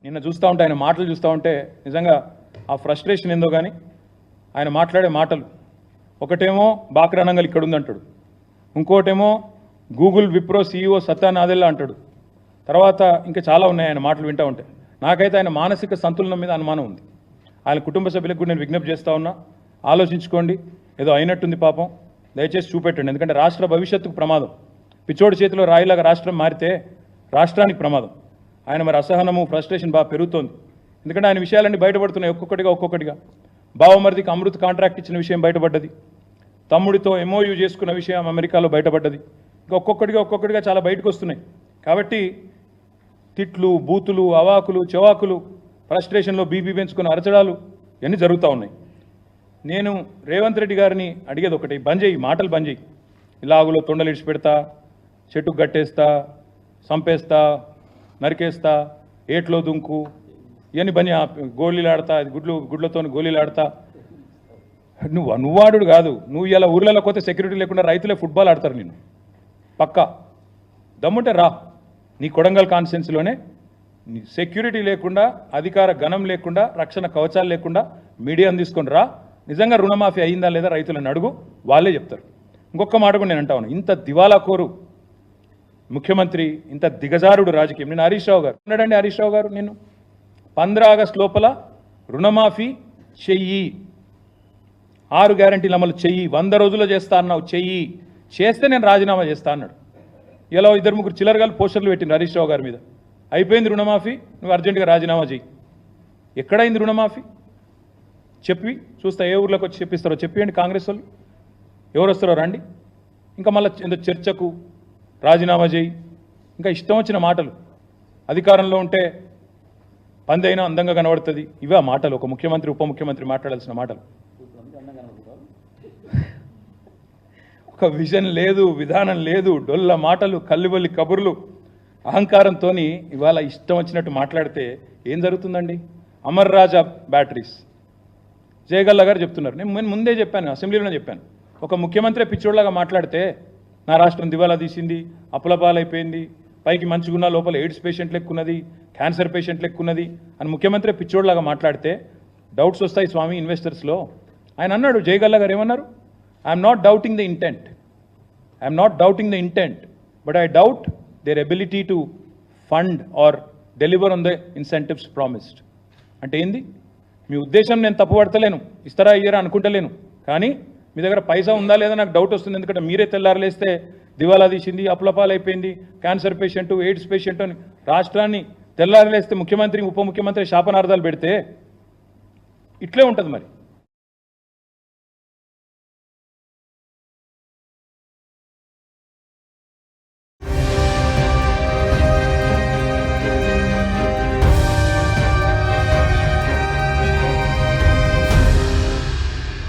నిన్న చూస్తూ ఉంటే ఆయన మాటలు చూస్తూ ఉంటే నిజంగా ఆ ఫ్రస్ట్రేషన్ ఏందో కానీ ఆయన మాట్లాడే మాటలు ఒకటేమో బాక్రానంగల్ ఇక్కడ ఉందంటాడు, ఇంకోటేమో గూగుల్ విప్రో సీఈఓ సత్యా నాదెల్లా అంటాడు, తర్వాత ఇంకా చాలా ఉన్నాయి ఆయన మాటలు వింటూ ఉంటే. నాకైతే ఆయన మానసిక సంతులనం మీద అనుమానం ఉంది. ఆయన కుటుంబ సభ్యులకు కూడా నేను విజ్ఞప్తి చేస్తూ ఉన్నా, ఆలోచించుకోండి. ఏదో అయినట్టుంది పాపం, దయచేసి చూపెట్టండి. ఎందుకంటే రాష్ట్ర భవిష్యత్తుకు ప్రమాదం. పిచ్చోడి చేతిలో రాయిలాగా రాష్ట్రం మారితే రాష్ట్రానికి ప్రమాదం. ఆయన మరి అసహనము ఫ్రస్ట్రేషన్ బాగా పెరుగుతోంది. ఎందుకంటే ఆయన విషయాలన్నీ బయటపడుతున్నాయి ఒక్కొక్కటిగా. బావమరిదికి అమృత్ కాంట్రాక్ట్ ఇచ్చిన విషయం బయటపడ్డది, తమ్ముడితో ఎంఓయూ చేసుకున్న విషయం అమెరికాలో బయటపడ్డది. ఇంకా ఒక్కొక్కటిగా చాలా బయటకు వస్తున్నాయి. కాబట్టి తిట్లు, బూతులు, అవాకులు, చెవాకులు, ఫ్రస్ట్రేషన్లో బీపీ పెంచుకున్న అరచడాలు ఇవన్నీ జరుగుతూ ఉన్నాయి. నేను రేవంత్ రెడ్డి గారిని అడిగేది ఒకటి, బంద్ చేయి, మాటలు బంద్ చేయి. ఇలాగులో తొండలు ఇడిచి పెడతా, చెట్టుకు గట్టేస్తా, సంపేస్తా, నరికేస్తా, ఏట్లో దుంకు, ఇవన్నీ బంద్, గోళీలు ఆడతా, గుడ్లతో గోళీలు ఆడతా. నువ్వు ఆడు కాదు, నువ్వు ఇలా ఊర్లలో పోతే సెక్యూరిటీ లేకుండా రైతులే ఫుట్బాల్ ఆడతారు. నేను పక్కా దమ్ముంటే రా, నీ కొడంగల్ కాన్స్టిట్యున్సీలోనే సెక్యూరిటీ లేకుండా, అధికార గణం లేకుండా, రక్షణ కవచాలు లేకుండా మీడియాను తీసుకొని రా. నిజంగా రుణమాఫీ అయిందా లేదా రైతులను అడుగు, వాళ్ళే చెప్తారు. ఇంకొక మాట కూడా నేను అంటా ఉన్నాను, ఇంత దివాలా కోరు ముఖ్యమంత్రి, ఇంత దిగజారుడు రాజకీయం. నేను హరీష్ రావు గారు ఉన్నాడండి, హరీష్ రావు గారు నిన్ను 15 ఆగస్టు లోపల రుణమాఫీ చెయ్యి, 6 గ్యారంటీలు అమలు చెయ్యి, 100 రోజుల్లో చేస్తా అన్నావు, చెయ్యి, చేస్తే నేను రాజీనామా చేస్తా అన్నాడు. ఇలా 2-3 చిల్లరగాలు పోస్టర్లు పెట్టింది హరీష్ రావు గారి మీద. అయిపోయింది రుణమాఫీ, నువ్వు అర్జెంటుగా రాజీనామా చెయ్యి. ఎక్కడైంది రుణమాఫీ చెప్పి చూస్తా, ఏ ఊర్లోకి వచ్చి చెప్పిస్తారో చెప్పియండి. కాంగ్రెస్ వాళ్ళు ఎవరు వస్తారో రండి. ఇంకా మళ్ళీ ఏదో చర్చకు రాజీనామా చేయి, ఇంకా ఇష్టం వచ్చిన మాటలు. అధికారంలో ఉంటే పందైనా అందంగా కనబడుతుంది, ఇవే ఆ మాటలు. ఒక ముఖ్యమంత్రి, ఉప ముఖ్యమంత్రి మాట్లాడాల్సిన మాటలు. ఒక విజన్ లేదు, విధానం లేదు, డొల్ల మాటలు, కల్లిబొల్లి కబుర్లు, అహంకారంతో ఇవాళ ఇష్టం వచ్చినట్టు మాట్లాడితే ఏం జరుగుతుందండి? అమర్ రాజా బ్యాటరీస్ జయగల్లా గారు చెప్తున్నారు. నేను ముందే చెప్పాను, అసెంబ్లీలోనే చెప్పాను, ఒక ముఖ్యమంత్రి పిచ్చోడ్లాగా మాట్లాడితే నా రాష్ట్రం దివాలా తీసింది, అప్పులపాలైపోయింది, పైకి మంచిగున్న లోపల ఎయిడ్స్ పేషెంట్ లెక్కున్నది, క్యాన్సర్ పేషెంట్ లెక్కున్నది అని ముఖ్యమంత్రి పిచ్చోడ్లాగా మాట్లాడితే డౌట్స్ వస్తాయి స్వామి ఇన్వెస్టర్స్లో. ఆయన అన్నాడు, జయగల్లా గారు ఏమన్నారు, I'm not doubting the intent, but I doubt there ability to fund or deliver on the incentives promised. అంటే ఏంది? మీ ఉద్దేశం నేను తప్పుపడతలేను, ఇస్తారా ఇయ్యరా అనుకుంటలేను, కానీ మీ దగ్గర పైసా ఉందా లేదా నాకు డౌట్ వస్తుంది. ఎందుకంటే మీరే తెల్లారలేస్తే దివాలా తీసింది, అప్పులపాలైపోయింది, క్యాన్సర్ పేషెంట్, ఎయిడ్స్ పేషెంట్ అని రాష్ట్రాన్ని తెల్లారలేస్తే ముఖ్యమంత్రి, ఉప ముఖ్యమంత్రి శాపనార్థాలు పెడితే ఇట్లే ఉంటుంది మరి.